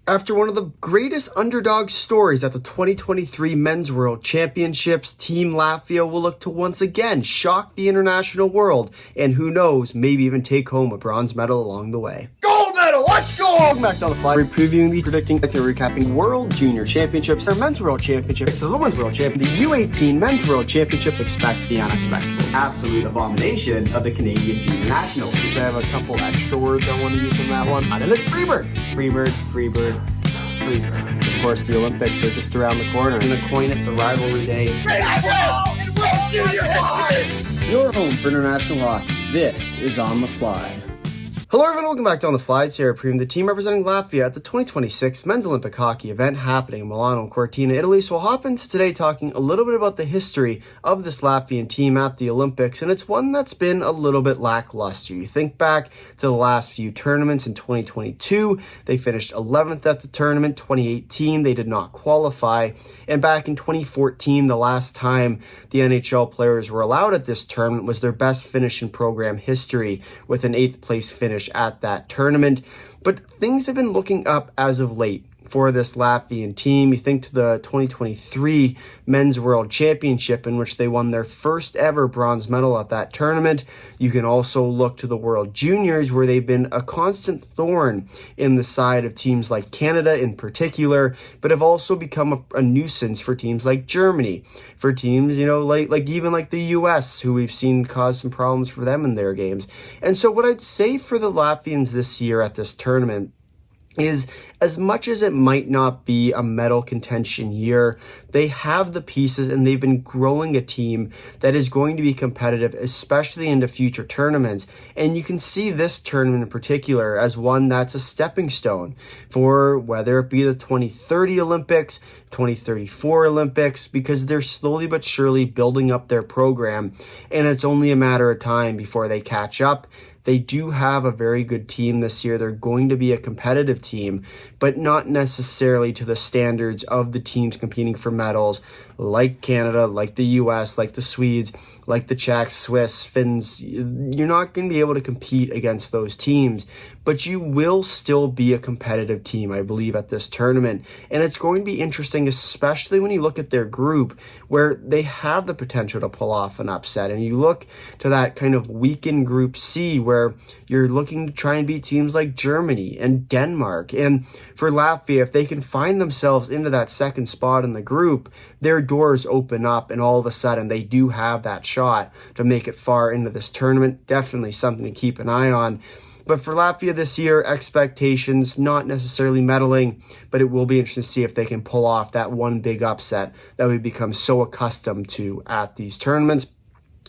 After one of the greatest underdog stories at the 2023 Men's World Championships, Team Latvia will look to once again shock the international world, and who knows, maybe even take home a bronze medal along the way. Gold medal, let's go! Welcome back on the fly. We're previewing the predicting and recapping World Junior Championships, our Men's World Championships, the Women's World Championship, the U18 Men's World Championship. Expect the unexpected. Absolute abomination of the Canadian Junior National Team. I have a couple extra words I want to use on that one. And it's Freebird. Freebird. Of course, the Olympics are just around the corner. I'm going to coin it the rivalry day. World Junior history! Your home for international hockey. This is On the Fly. Hello everyone, welcome back to On the Fly. It's Sarah Preem, the team representing Latvia at the 2026 Men's Olympic Hockey event happening in Milano Cortina, Italy. So we'll hop into today talking a little bit about the history of this Latvian team at the Olympics, and it's one that's been a little bit lackluster. You think back to the last few tournaments in 2022, they finished 11th at the tournament. 2018, they did not qualify, and back in 2014, the last time the NHL players were allowed at this tournament was their best finish in program history with an 8th place finish at that tournament. But things have been looking up as of late for this Latvian team. You think to the 2023 Men's World Championship, in which they won their first ever bronze medal at that tournament. You can also look to the World Juniors, where they've been a constant thorn in the side of teams like Canada in particular, but have also become a nuisance for teams like Germany, for teams, like even like the US, who we've seen cause some problems for them in their games. And so what I'd say for the Latvians this year at this tournament is, as much as it might not be a medal contention year, they have the pieces and they've been growing a team that is going to be competitive, especially into future tournaments. And you can see this tournament in particular as one that's a stepping stone for whether it be the 2030 Olympics, 2034 Olympics, because they're slowly but surely building up their program, and it's only a matter of time before they catch up. They do have a very good team this year. They're going to be a competitive team, but not necessarily to the standards of the teams competing for medals like Canada, like the US, like the Swedes, like the Czechs, Swiss, Finns. You're not going to be able to compete against those teams, but you will still be a competitive team, I believe, at this tournament. And it's going to be interesting, especially when you look at their group, where they have the potential to pull off an upset. And you look to that kind of weakened Group C, where you're looking to try and beat teams like Germany and Denmark. And for Latvia, if they can find themselves into that second spot in the group, their doors open up, and all of a sudden they do have that shot to make it far into this tournament. Definitely something to keep an eye on. But for Latvia this year, expectations, not necessarily medaling, but it will be interesting to see if they can pull off that one big upset that we've become so accustomed to at these tournaments.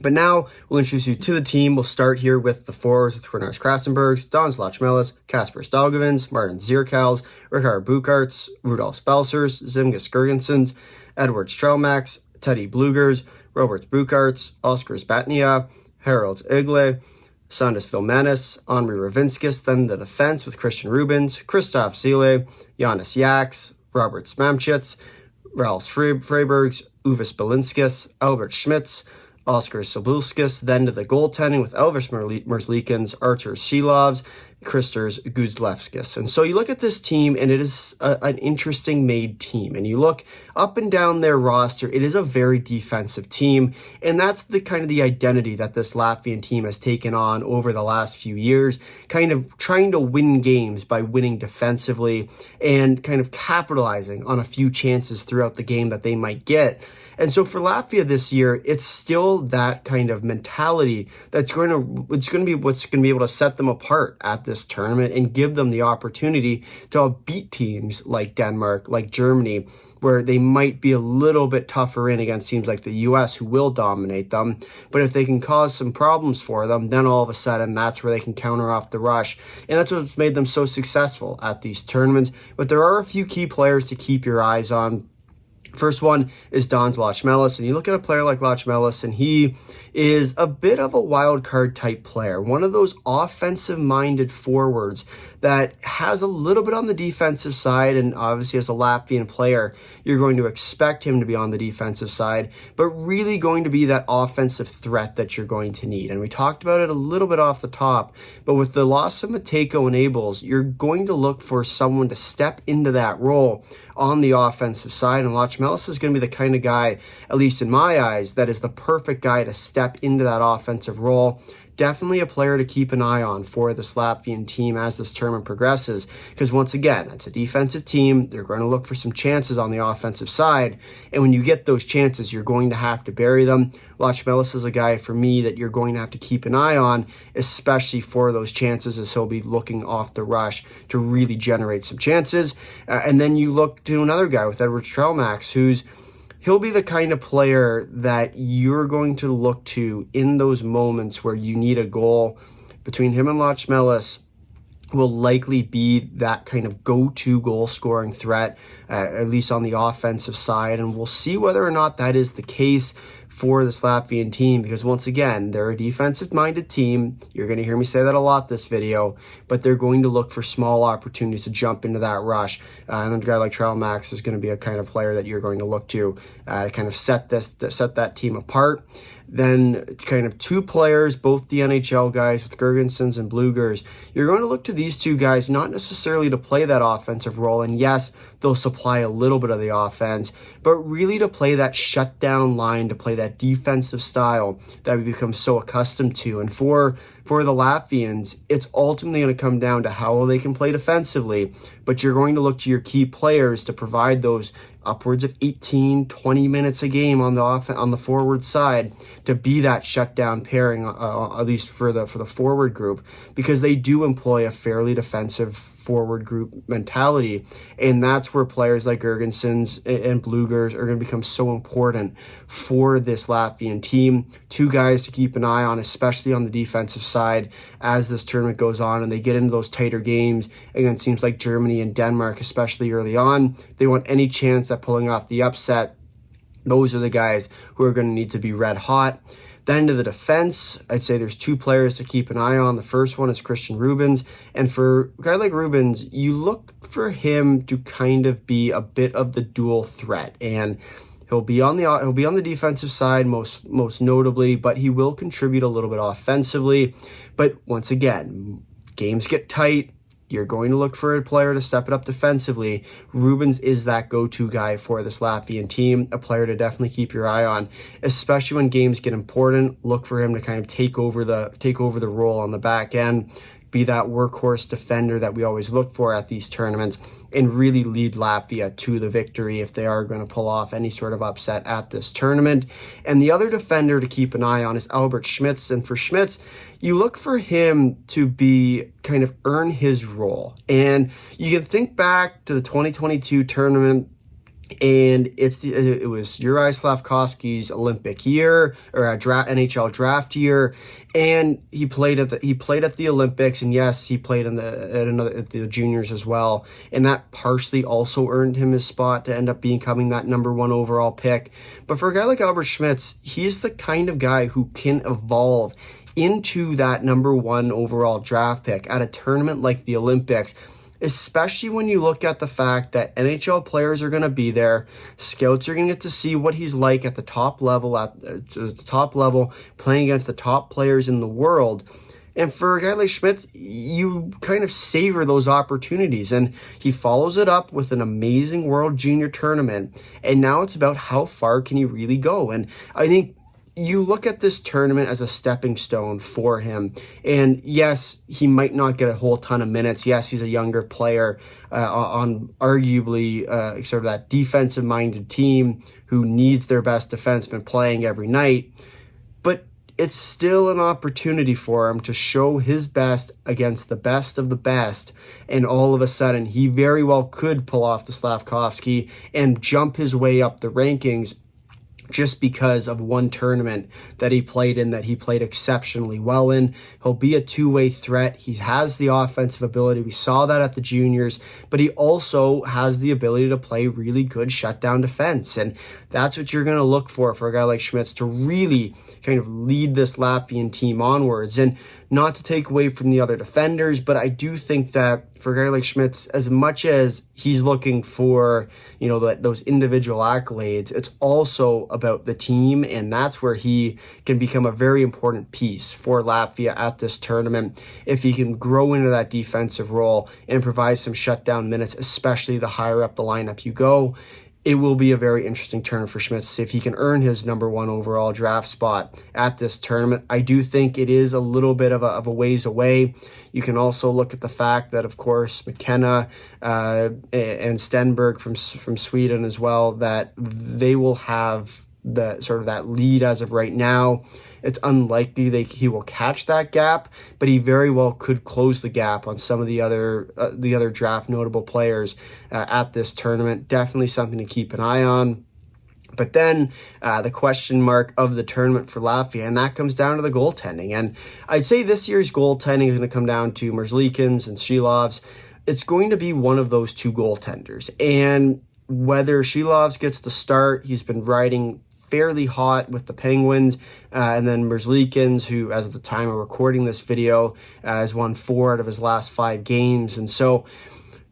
But now we'll introduce you to the team. We'll start here with the forwards with Renars Krastenbergs, Don Slachmelis, Kasper Stalgovins, Martin Zierkals, Richard Bukarts, Rudolf Spelsers, Zemgus Girgensons, Edward Strelmax, Teddy Bļugers, Robert Bukarts, Oskar Zbatnia, Harold Igle, Sandis Vilmanis, Henri Ravinskis. Then the defense with Christian Rubins, Christoph Zile, Janis Jaks, Robert Smamchits, Ralf Freibergs, Uvis Belinskis, Albert Schmitz, Oskar Sabulskis. Then to the goaltending with Elvis Merzļikins, Artur Silovs, Kristers Guzlevskis. And so you look at this team, and it is an interesting made team. And you look up and down their roster, it is a very defensive team. And that's the kind of the identity that this Latvian team has taken on over the last few years, kind of trying to win games by winning defensively and kind of capitalizing on a few chances throughout the game that they might get. And so for Latvia this year, it's still that kind of mentality it's going to be what's going to be able to set them apart at this tournament and give them the opportunity to beat teams like Denmark, like Germany, where they might be a little bit tougher in against teams like the US, who will dominate them. But if they can cause some problems for them, then all of a sudden that's where they can counter off the rush. And that's what's made them so successful at these tournaments. But there are a few key players to keep your eyes on. First one is Don Slachmelis, and you look at a player like Slachmelis, and he is a bit of a wild card type player, one of those offensive-minded forwards that has a little bit on the defensive side, and obviously as a Latvian player, you're going to expect him to be on the defensive side, but really going to be that offensive threat that you're going to need. And we talked about it a little bit off the top, but with the loss of Matejko and Ābols, you're going to look for someone to step into that role on the offensive side, and Latvian is going to be the kind of guy, at least in my eyes, that is the perfect guy to step into that offensive role. Definitely a player to keep an eye on for this Latvian team as this tournament progresses, because once again, it's a defensive team. They're going to look for some chances on the offensive side, and when you get those chances, you're going to have to bury them. Latvian is a guy for me that you're going to have to keep an eye on, especially for those chances, as he'll be looking off the rush to really generate some chances. And then you look to another guy with Edward Strelmax, he'll be the kind of player that you're going to look to in those moments where you need a goal. Between him and Latvian will likely be that kind of go-to goal-scoring threat, at least on the offensive side. And we'll see whether or not that is the case for this Latvian team, because once again, they're a defensive-minded team. You're going to hear me say that a lot this video, but they're going to look for small opportunities to jump into that rush. And a guy like Max is going to be a kind of player that you're going to look to kind of set that team apart. Then kind of two players, both the NHL guys with Girgensons and Bļugers. You're going to look to these two guys not necessarily to play that offensive role, and yes, they'll supply a little bit of the offense, but really to play that shutdown line, to play that defensive style that we become so accustomed to. And for the Latvians, it's ultimately going to come down to how well they can play defensively, but you're going to look to your key players to provide those upwards of 18, 20 minutes a game on the forward side to be that shutdown pairing, at least for the forward group, because they do employ a fairly defensive forward group mentality, and that's where players like Girgensons and Bļugers are going to become so important for this Latvian team. Two guys to keep an eye on, especially on the defensive side as this tournament goes on and they get into those tighter games against teams like Germany and Denmark, especially early on. They want any chance at pulling off the upset. Those are the guys who are going to need to be red hot. Then to the defense, I'd say there's two players to keep an eye on. The first one is Kristiāns Rubīns. And for a guy like Rubīns, you look for him to kind of be a bit of the dual threat. And he'll be on the defensive side most notably, but he will contribute a little bit offensively. But once again, games get tight. You're going to look for a player to step it up defensively. Rubīns is that go-to guy for this Latvian team, a player to definitely keep your eye on, especially when games get important. Look for him to kind of take over the role on the back end, be that workhorse defender that we always look for at these tournaments, and really lead Latvia to the victory if they are going to pull off any sort of upset at this tournament. And the other defender to keep an eye on is Albert Schmitz. And for Schmitz, you look for him to be kind of earn his role. And you can think back to the 2022 tournament, and it was Juraj Slafkovský's Olympic year, or a NHL draft year, and he played at the Olympics, and yes, he played at the juniors as well, and that partially also earned him his spot to end up becoming that number one overall pick. But for a guy like Albert Schmitz, he's the kind of guy who can evolve into that number one overall draft pick at a tournament like the Olympics, especially when you look at the fact that NHL players are going to be there. Scouts are going to get to see what he's like at the top level, playing against the top players in the world. And for a guy like Schmitz, you kind of savor those opportunities. And he follows it up with an amazing World Junior tournament. And now it's about how far can he really go. And I think you look at this tournament as a stepping stone for him. And yes, he might not get a whole ton of minutes. Yes, he's a younger player on arguably sort of that defensive-minded team who needs their best defenseman playing every night. But it's still an opportunity for him to show his best against the best of the best. And all of a sudden, he very well could pull off the Slafkovský and jump his way up the rankings, just because of one tournament that he played in that he played exceptionally well in. He'll be a two-way threat. He has the offensive ability. We saw that at the juniors, but he also has the ability to play really good shutdown defense. And that's what you're going to look for a guy like Schmitz to really kind of lead this Latvian team onwards. And Not to take away from the other defenders, but I do think that for a guy like Schmitz, as much as he's looking for, those individual accolades, it's also about the team, and that's where he can become a very important piece for Latvia at this tournament if he can grow into that defensive role and provide some shutdown minutes, especially the higher up the lineup you go. It will be a very interesting tournament for Schmitz to see if he can earn his number 1 overall draft spot at this tournament. I do think it is a little bit of a ways away. You can also look at the fact that, of course, McKenna and Stenberg from Sweden as well, that they will have the sort of that lead as of right now. It's unlikely he will catch that gap, but he very well could close the gap on some of the other draft notable players at this tournament. Definitely something to keep an eye on. But then the question mark of the tournament for Latvia, and that comes down to the goaltending. And I'd say this year's goaltending is going to come down to Merzļikins and Šilovs. It's going to be one of those two goaltenders. And whether Šilovs gets the start, he's been riding fairly hot with the Penguins, and then Merzļikins, who, as of the time of recording this video, has won 4 out of his last 5 games. And so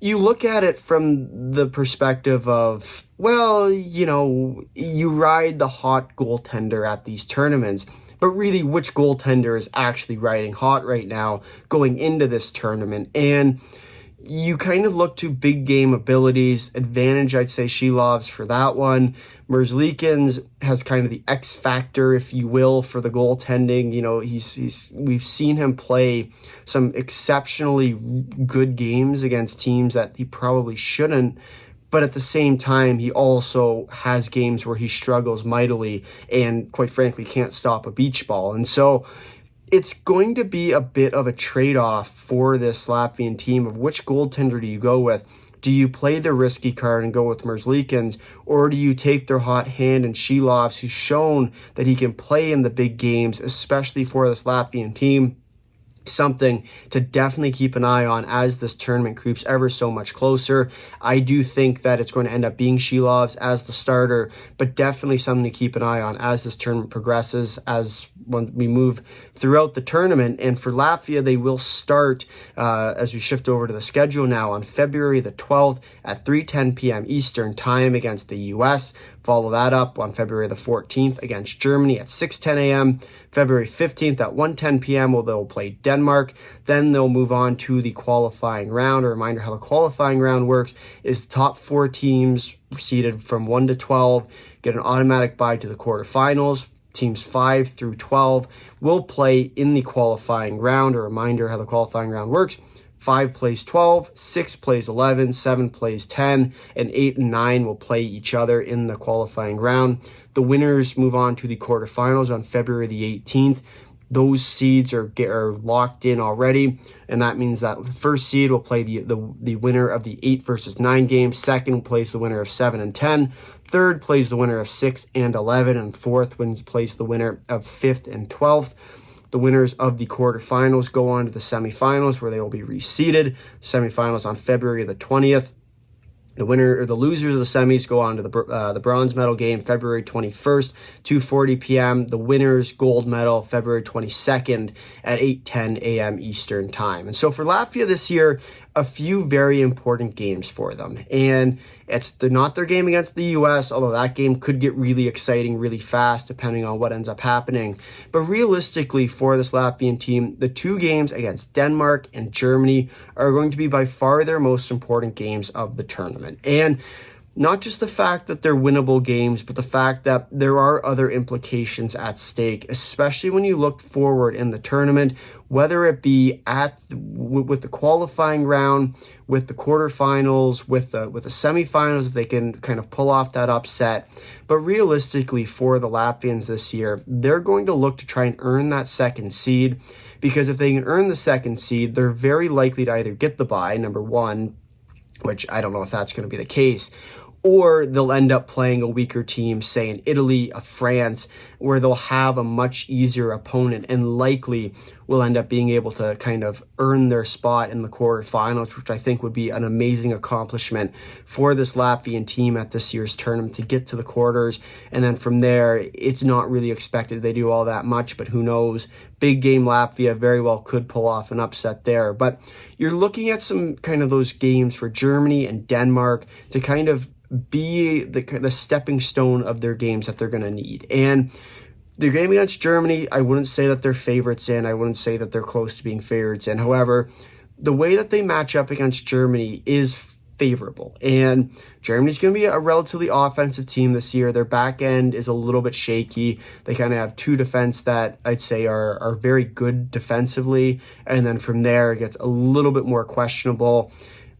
you look at it from the perspective of, well, you ride the hot goaltender at these tournaments, but really which goaltender is actually riding hot right now going into this tournament? And you kind of look to big game abilities. Advantage, I'd say Šilovs for that one. Merzļikins has kind of the X factor, if you will, for the goaltending. We've seen him play some exceptionally good games against teams that he probably shouldn't. But at the same time, he also has games where he struggles mightily and, quite frankly, can't stop a beach ball. And so it's going to be a bit of a trade-off for this Latvian team of which goaltender do you go with. Do you play the risky card and go with Merzļikins, or do you take their hot hand and Šilovs, who's shown that he can play in the big games, especially for this Latvian team? Something to definitely keep an eye on as this tournament creeps ever so much closer. I do think that it's going to end up being Šilovs as the starter, but definitely something to keep an eye on as this tournament progresses, when we move throughout the tournament. And for Latvia, they will start, as we shift over to the schedule now, on February the 12th at 3:10 p.m. Eastern Time against the U.S. Follow that up on February the 14th against Germany at 6:10 a.m. February 15th at 1:10 p.m. they'll play Denmark. Then they'll move on to the qualifying round. A reminder how the qualifying round works is the top 4 teams seeded from 1 to 12 get an automatic bye to the quarterfinals. Teams 5 through 12 will play in the qualifying round. A reminder how the qualifying round works. 5 plays 12, 6 plays 11, 7 plays 10, and 8 and 9 will play each other in the qualifying round. The winners move on to the quarterfinals on February the 18th. Those seeds are locked in already, and that means that the first seed will play the winner of the 8 versus 9 game. Second plays the winner of 7 and 10. Third plays the winner of 6 and 11, and fourth plays the winner of 5th and 12th. The winners of the quarterfinals go on to the semifinals, where they will be reseeded. Semifinals on February the 20th. The losers of the semis go on to the bronze medal game February 21st, 2:40 p.m. The winners gold medal February 22nd at 8:10 a.m. Eastern Time. And so for Latvia this year, a few very important games for them. And they're not their game against the U.S., although that game could get really exciting really fast depending on what ends up happening. But realistically for this Latvian team, the 2 games against Denmark and Germany are going to be by far their most important games of the tournament. And not just the fact that they're winnable games, but the fact that there are other implications at stake, especially when you look forward in the tournament, whether it be with the qualifying round, with the quarterfinals, with the semifinals, if they can kind of pull off that upset. But realistically for the Latvians this year, they're going to look to try and earn that second seed, because if they can earn the second seed, they're very likely to either get the bye, number one, which I don't know if that's going to be the case, or they'll end up playing a weaker team, say in Italy, France, where they'll have a much easier opponent and likely will end up being able to kind of earn their spot in the quarterfinals, which I think would be an amazing accomplishment for this Latvian team at this year's tournament to get to the quarters. And then from there, it's not really expected they do all that much, but who knows? Big game Latvia very well could pull off an upset there. But you're looking at some kind of those games for Germany and Denmark to kind of be the stepping stone of their games that they're going to need. And the game against Germany, I wouldn't say that they're favorites in. I wouldn't say that they're close to being favorites in. However, the way that they match up against Germany is favorable. And Germany's going to be a relatively offensive team this year. Their back end is a little bit shaky. They kind of have two defense that I'd say are very good defensively. And then from there, it gets a little bit more questionable.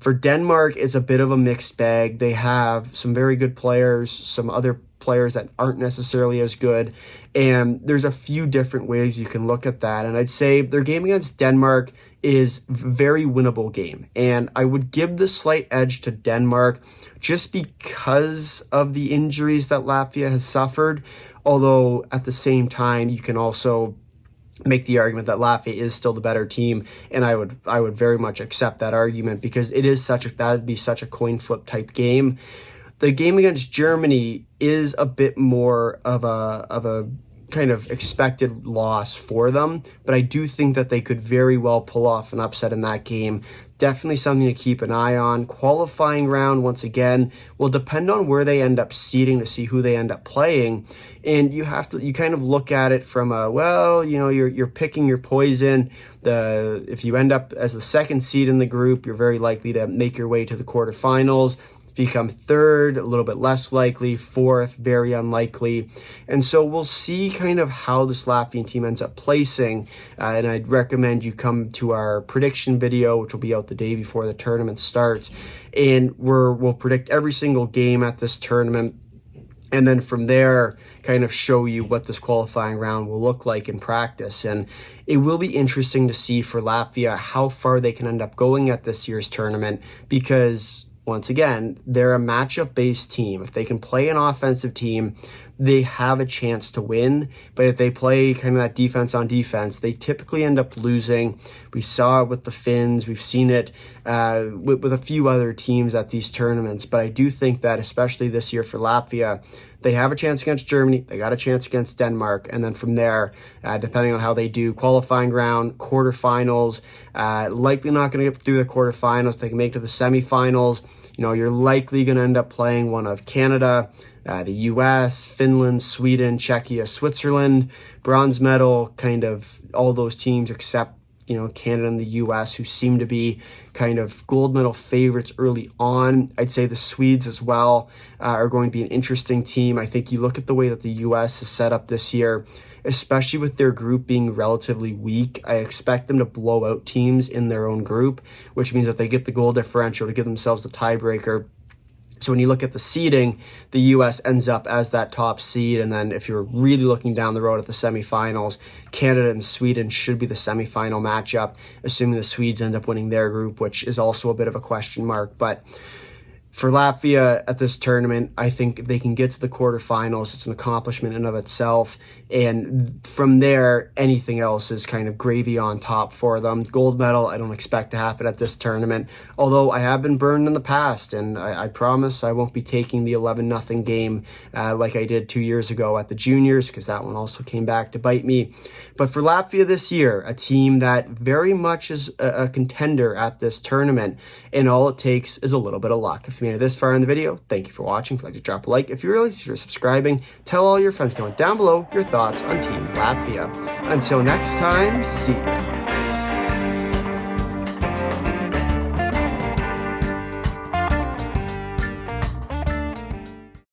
For Denmark, it's a bit of a mixed bag. They have some very good players, some other players that aren't necessarily as good, and there's a few different ways you can look at that. And I'd say their game against Denmark is a very winnable game, and I would give the slight edge to Denmark just because of the injuries that Latvia has suffered, although at the same time you can also make the argument that Latvia is still the better team, and I would very much accept that argument because it is that would be such a coin flip type game. The game against Germany is a bit more of a kind of expected loss for them, but I do think that they could very well pull off an upset in that game. Definitely something to keep an eye on. Qualifying round, once again, will depend on where they end up seeding to see who they end up playing. And you kind of look at it from you're picking your poison. If you end up as the second seed in the group, you're very likely to make your way to the quarterfinals. If you come third, a little bit less likely. Fourth, very unlikely. And so we'll see kind of how this Latvian team ends up placing. And I'd recommend you come to our prediction video, which will be out the day before the tournament starts. And we'll predict every single game at this tournament. And then from there, kind of show you what this qualifying round will look like in practice. And it will be interesting to see for Latvia how far they can end up going at this year's tournament because, once again, they're a matchup-based team. If they can play an offensive team, they have a chance to win. But if they play kind of that defense on defense, they typically end up losing. We saw it with the Finns. We've seen it with a few other teams at these tournaments. But I do think that, especially this year for Latvia, they have a chance against Germany. They got a chance against Denmark. And then from there, depending on how they do, qualifying round, quarterfinals, likely not going to get through the quarterfinals. They can make it to the semifinals. You're likely going to end up playing one of Canada, the U.S., Finland, Sweden, Czechia, Switzerland. Bronze medal, kind of all those teams except Canada and the U.S., who seem to be kind of gold medal favorites early on. I'd say the Swedes as well are going to be an interesting team. I think you look at the way that the U.S. is set up this year, especially with their group being relatively weak. I expect them to blow out teams in their own group, which means that they get the goal differential to give themselves the tiebreaker. So when you look at the seeding, the U.S. ends up as that top seed. And then if you're really looking down the road at the semifinals, Canada and Sweden should be the semifinal matchup, assuming the Swedes end up winning their group, which is also a bit of a question mark. But for Latvia at this tournament, I think if they can get to the quarterfinals, it's an accomplishment in of itself. And from there, anything else is kind of gravy on top for them. Gold medal, I don't expect to happen at this tournament, although I have been burned in the past, and I promise I won't be taking the 11-0 game like I did 2 years ago at the juniors, because that one also came back to bite me. But for Latvia this year, a team that very much is a contender at this tournament, and all it takes is a little bit of luck. If you made it this far in the video, thank you for watching. If you'd like to drop a like, if you're subscribing, tell all your friends, comment down below your thoughts on Team Latvia. Until next time, see ya.